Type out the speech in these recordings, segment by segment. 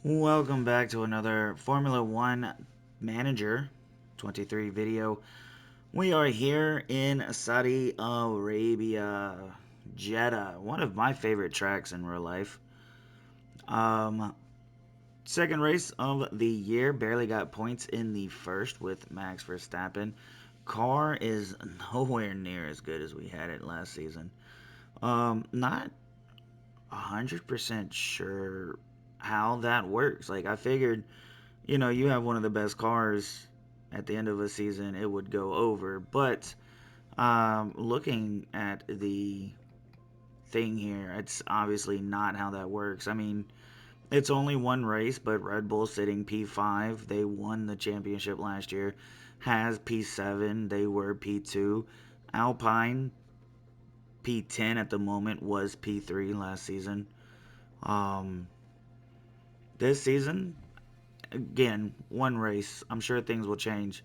Welcome back to another Formula One Manager 23 video. We are here in Saudi Arabia, Jeddah, one of my favorite tracks in real life. Um, Second race of the year, barely got points in the first with Max Verstappen. Car is nowhere near as good as we had it last season. Not 100% sure how that works. Like, I figured, you have one of the best cars at the end of a season, it would go over. But looking at the thing here, it's obviously not how that works. I mean, it's only one race, but Red Bull sitting P5. They won the championship last year. Has P7. They were P2. Alpine P10 at the moment, was P3 last season. Um, this season, again, one race. I'm sure things will change.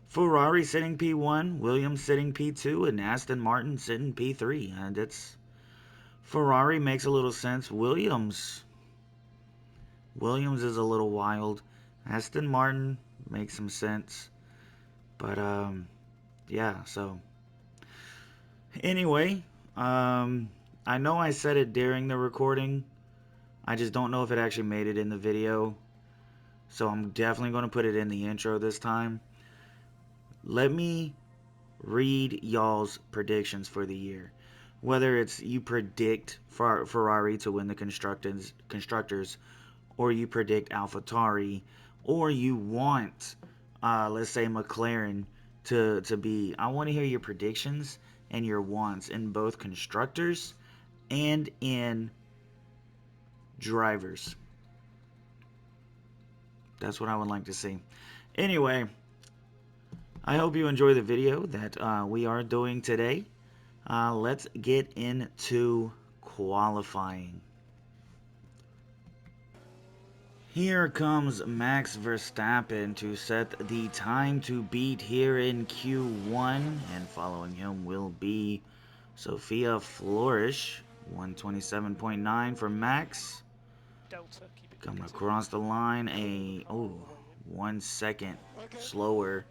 Ferrari sitting P1, Williams sitting P2, and Aston Martin sitting P3. And it's Ferrari makes a little sense. Williams is a little wild. Aston Martin makes some sense. But yeah, so anyway, I know I said it during the recording. I just don't know if it actually made it in the video. So I'm definitely going to put it in the intro this time. Let me read y'all's predictions for the year. Whether it's you predict Ferrari to win the constructors, or you predict AlphaTauri, or you want, let's say, McLaren to be. I want to hear your predictions and your wants in both constructors and in drivers. That's what I would like to see. Anyway, I hope you enjoy the video that we are doing today. Let's get into qualifying. Here comes Max Verstappen to set the time to beat here in Q1, and following him will be Sophia Flourish, 127.9 for Max. Coming across the line, 1 second slower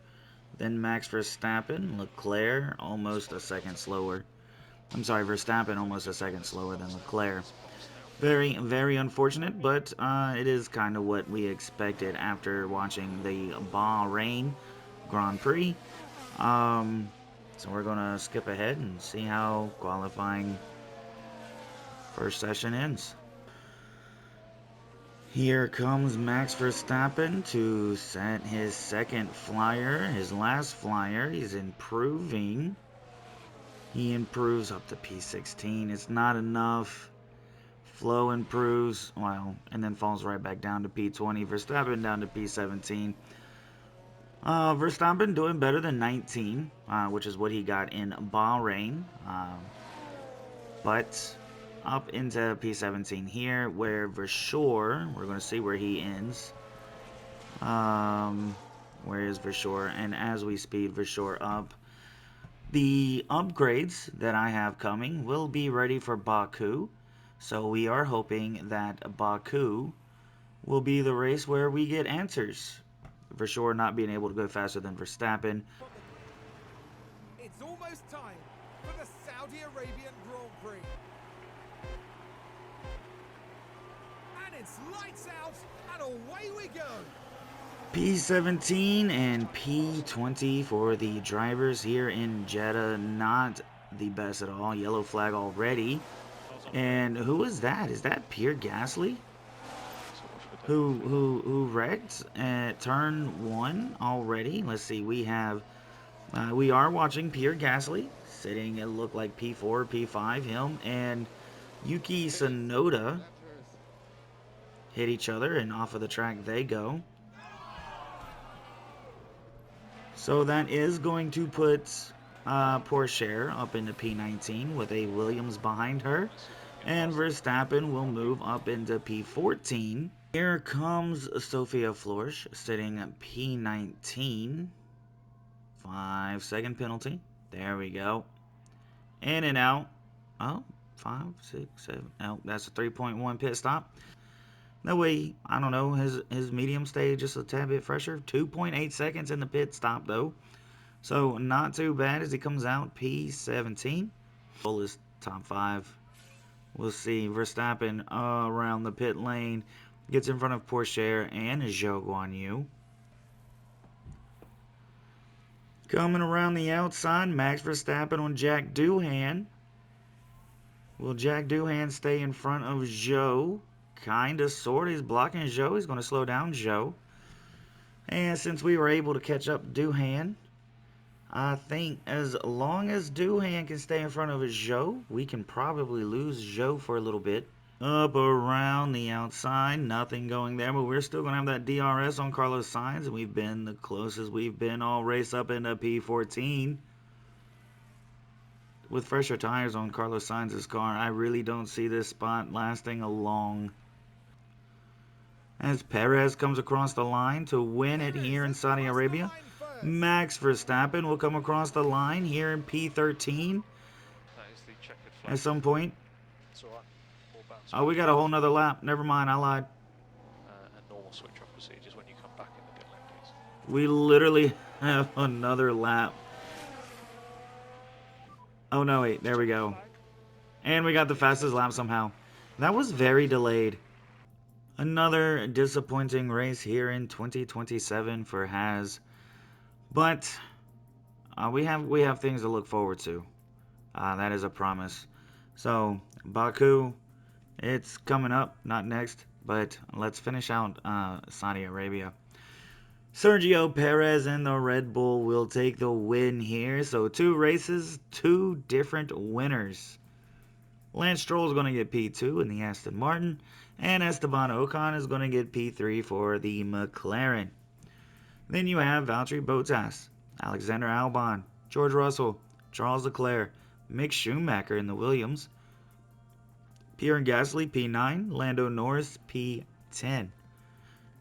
than Max Verstappen. Leclerc almost a second slower. I'm sorry, Verstappen almost a second slower than Leclerc. Very, very unfortunate, but it is kind of what we expected after watching the Bahrain Grand Prix. So we're going to skip ahead and see how qualifying first session ends. Here comes Max Verstappen to set his second flyer, his last flyer. He's improving. He improves up to P16. It's not enough. Flow improves, well, and then falls right back down to P20. Verstappen down to P17. Verstappen doing better than 19, which is what he got in Bahrain. But up into P17 here, where Versure, we're going to see where he ends. Where is Versure? And as we speed Versure up, the upgrades that I have coming will be ready for Baku. So we are hoping that Baku will be the race where we get answers. Versure not being able to go faster than Verstappen. It's almost time for the Saudi Arabian Grand Prix. And it's lights out and away we go. P17 and P20 for the drivers here in Jeddah. Not the best at all. Yellow flag already. And who is that? Is that Pierre Gasly? Who wrecked at turn 1 already? Let's see. We are watching Pierre Gasly sitting. It looked like P4, P5. Him and Yuki Tsunoda hit each other, and off of the track they go. So that is going to put Porsche up into P19 with a Williams behind her. And Verstappen will move up into P14. Here comes Sophia Flourish sitting at P19. 5-second penalty. There we go. In and out. Oh, 5, 6, 7. Oh, that's a 3.1 pit stop. That way, I don't know, his medium stay just a tad bit fresher. 2.8 seconds in the pit stop though. So not too bad as he comes out P17. Fullest top 5. We'll see Verstappen around the pit lane. Gets in front of Porsche and Zhou Guanyu. Coming around the outside, Max Verstappen on Jack Doohan. Will Jack Doohan stay in front of Zhou? Kinda, sorta. He's blocking Zhou. He's going to slow down Zhou. And since we were able to catch up Doohan, I think as long as Doohan can stay in front of Zhou, we can probably lose Zhou for a little bit. Up around the outside, nothing going there, but we're still going to have that DRS on Carlos Sainz, and we've been the closest we've been all race up into P14. With fresher tires on Carlos Sainz's car, I really don't see this spot lasting a long. As Perez comes across the line to win it here in Saudi Arabia, Max Verstappen will come across the line here in P13 at some point. Oh, we got a whole nother lap. Never mind, I lied. And normal switch-off procedures when you come back in the pit lane, please. We literally have another lap. Oh, no, wait. There we go. And we got the fastest lap somehow. That was very delayed. Another disappointing race here in 2027 for Haas. But we have things to look forward to. That is a promise. So, Baku, it's coming up. Not next, but let's finish out Saudi Arabia. Sergio Perez and the Red Bull will take the win here. So 2 races, 2 different winners. Lance Stroll is going to get P2 in the Aston Martin, and Esteban Ocon is going to get P3 for the McLaren. Then you have Valtteri Bottas, Alexander Albon, George Russell, Charles Leclerc, Mick Schumacher in the Williams, Pierre Gasly P9, Lando Norris P10.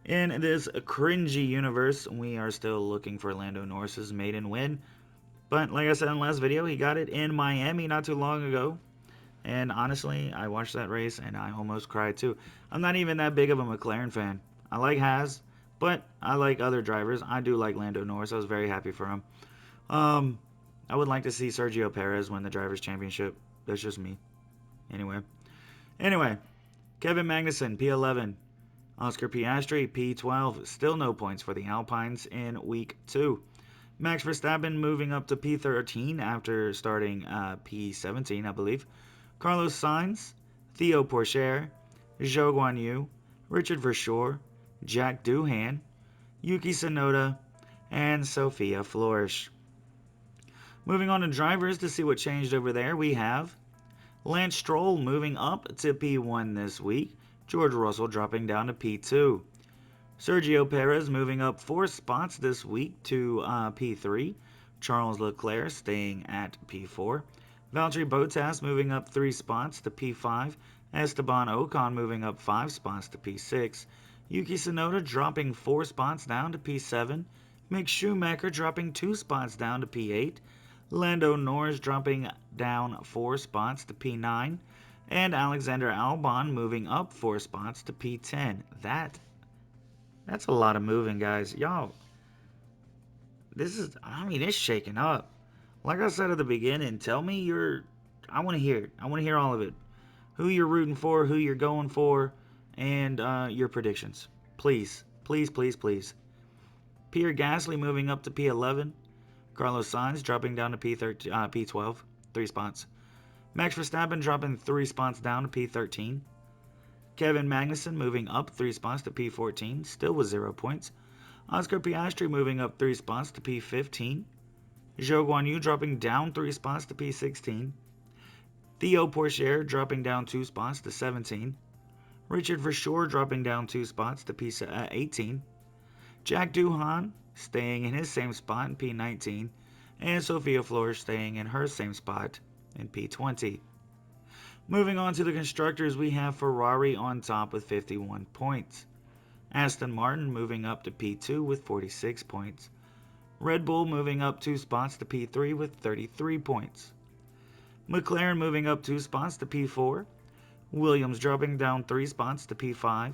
In this cringy universe, we are still looking for Lando Norris's maiden win. But like I said in the last video, he got it in Miami not too long ago. And honestly, I watched that race and I almost cried too. I'm not even that big of a McLaren fan. I like Haas, but I like other drivers. I do like Lando Norris. I was very happy for him. I would like to see Sergio Perez win the Drivers' Championship. That's just me. Anyway, Kevin Magnussen, P11. Oscar Piastri, P12. Still no points for the Alpines in Week 2. Max Verstappen moving up to P13 after starting P17, I believe. Carlos Sainz, Theo Pourchaire, Zhou Guanyu, Richard Verschoor, Jack Doohan, Yuki Tsunoda, and Sophia Flores. Moving on to drivers to see what changed over there, we have Lance Stroll moving up to P1 this week. George Russell dropping down to P2. Sergio Perez moving up 4 spots this week to P3. Charles Leclerc staying at P4. Valtteri Bottas moving up 3 spots to P5. Esteban Ocon moving up 5 spots to P6. Yuki Tsunoda dropping 4 spots down to P7. Mick Schumacher dropping 2 spots down to P8. Lando Norris dropping down 4 spots to P9. And Alexander Albon moving up 4 spots to P10. That's a lot of moving, guys. Y'all, it's shaking up. Like I said at the beginning, tell me I want to hear it. I want to hear all of it. Who you're rooting for, who you're going for, and your predictions. Please, please, please, please. Pierre Gasly moving up to P11. Carlos Sainz dropping down to P12, 3 spots. Max Verstappen dropping 3 spots down to P13. Kevin Magnussen moving up 3 spots to P14, still with 0 points. Oscar Piastri moving up 3 spots to P15. Zhou Guanyu dropping down 3 spots to P16. Theo Pourchaire dropping down 2 spots to 17. Richard Verschoor dropping down 2 spots to P18. Jack Doohan staying in his same spot in P19. And Sophia Flores staying in her same spot in P20. Moving on to the constructors, we have Ferrari on top with 51 points. Aston Martin moving up to P2 with 46 points. Red Bull moving up 2 spots to P3 with 33 points. McLaren moving up 2 spots to P4. Williams dropping down 3 spots to P5.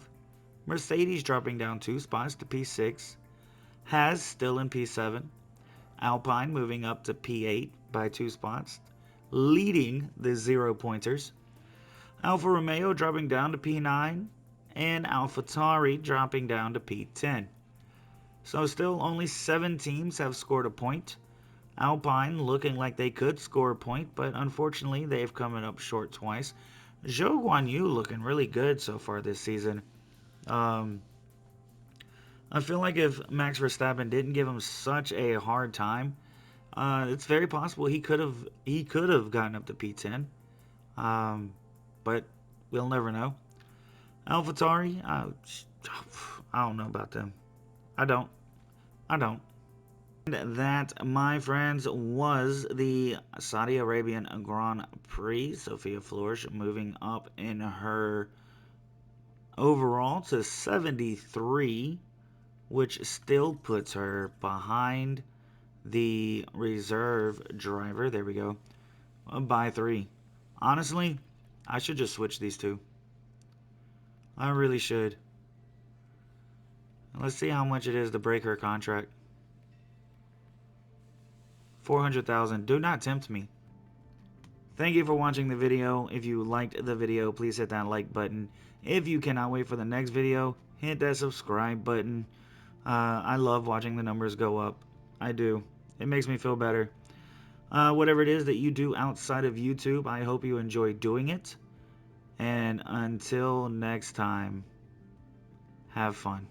Mercedes dropping down 2 spots to P6. Haas still in P7. Alpine moving up to P8 by 2 spots, leading the 0-pointers. Alfa Romeo dropping down to P9, and AlphaTauri dropping down to P10. So still only 7 teams have scored a point. Alpine looking like they could score a point, but unfortunately they've come up short twice. Zhou Guanyu looking really good so far this season. I feel like if Max Verstappen didn't give him such a hard time, it's very possible he could have gotten up to P10. But we'll never know. AlphaTauri, I don't know about them. I don't. And that, my friends, was the Saudi Arabian Grand Prix. Sophia Flores moving up in her overall to 73, which still puts her behind the reserve driver. There we go. By 3. Honestly, I should just switch these two. I really should. Let's see how much it is to break her contract. 400,000. Do not tempt me. Thank you for watching the video. If you liked the video, please hit that like button. If you cannot wait for the next video, hit that subscribe button. I love watching the numbers go up. I do. It makes me feel better. Whatever it is that you do outside of YouTube, I hope you enjoy doing it. And until next time, have fun.